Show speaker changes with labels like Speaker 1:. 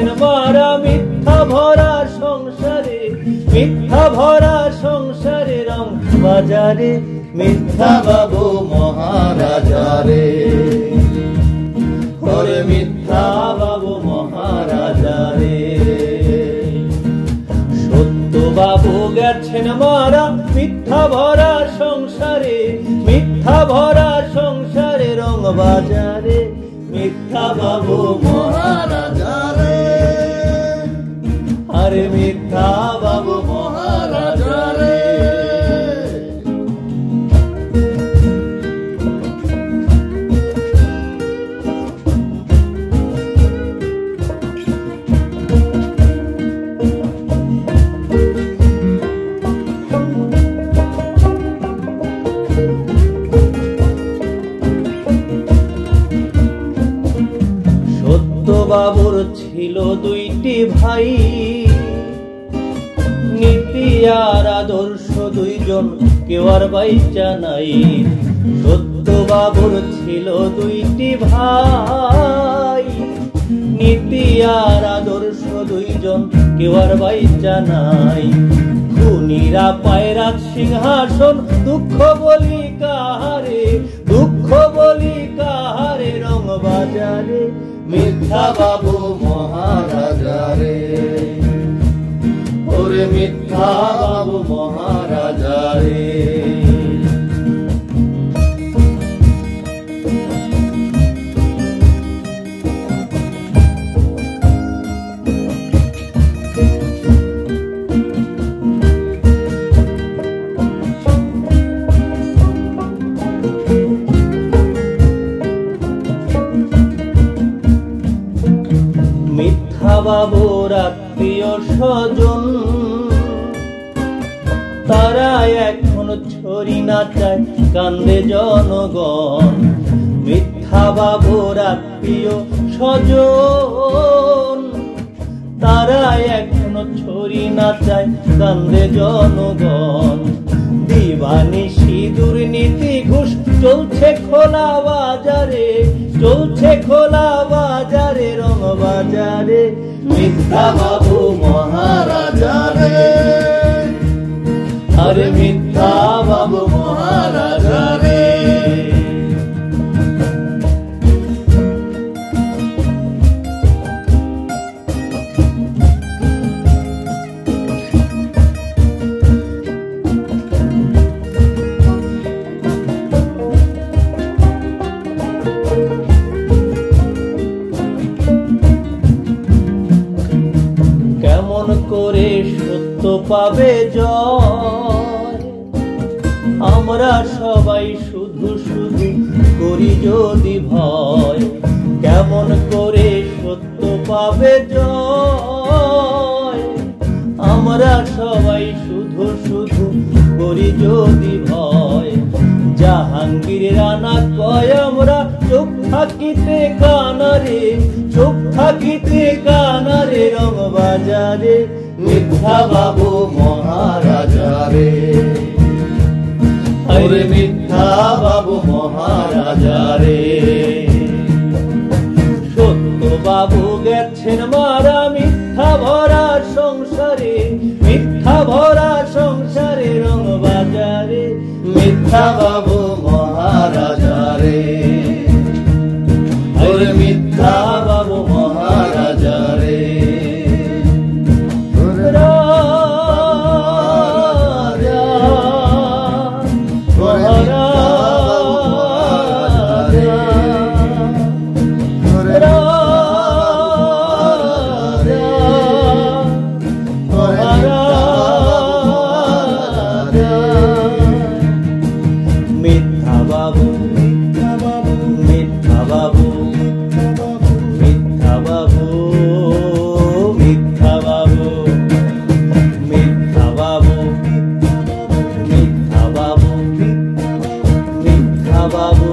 Speaker 1: গেছেন মারা মিথ্যা ভরা সংসারে, মিথ্যা ভরা সংসারে রং বাজারে, মিথ্যা বাবু মহারাজারে, ওরে মিথ্যা বাবু মহারাজারে। সত্য বাবু গেছেন মারা মিথ্যা ভরা সংসারে, মিথ্যা ভরা সংসারে রং বাজারে, মিথ্যা বাবু মহারাজারে, আরে মিথ্যা বাবু মহারাজারে। বাবুর ছিল দুইটি ভাই, নীতি আর আদর্শ দুইজন কেউ আর বাইচা নাই। সত্য বাবুর ছিল দুইটি ভাই, নীতি আর আদর্শ দুইজন কেউ আর বাইচা নাই। খুনিরা পায় রাজ সিংহাসন, দুঃখ বলি কাহারে, দুঃখ বলি কাহারে রং বাজারে, মিথ্যা বাবু মহারাজারে, ওরে মিথ্যা বাবু মহারাজারে। মিথ্যা বাবুর আত্মীয় স্বজন তারা এখন ছড়ি নাচায়, কান্দে জনগণ। মিথ্যা বাবুর আত্মীয় স্বজন তারা এখন ছড়ি নাচায়, কান্দে জনগণ। দিবানিশি দুর্নীতি ঘুষ চলছে খোলা বাজারে, চলছে খোলা বাজারে রং বাজারে, মিথ্যা বাবু মহারাজারে, আরে মিথ্যা বাবু মহারাজারে। কেমন করে সত্য পাবে জয়, আমরা সবাই শুধু শুধু করি যদি ভয়। কেমন করে সত্য পাবে জয়, আমরা সবাই শুধু শুধু করি যদি ভয়। জাহাঙ্গীর রানা কয় আমরা চোখ থাকিতে কানারে, চোখ থাকিতে কানারে রং বাজারে, মিথ্যা বাবু মহারাজারে, আরে মিথ্যা বাবু মহারাজারে। সত্য বাবু গেছেন মারা মিথ্যা ভরা সংসারে, মিথ্যা ভরা সংসারে রং বাজারে, মিথ্যা বাবু মহারাজারে, আরে মিথ্যা বাবু মহারাজারে। মিথ্যা বাবু মিথ্যা বাবু মিথ্যা বাবু মিথ্যা বাবু মিথ্যা বাবু মিথ্যা বাবু মিথ্যা বাবু।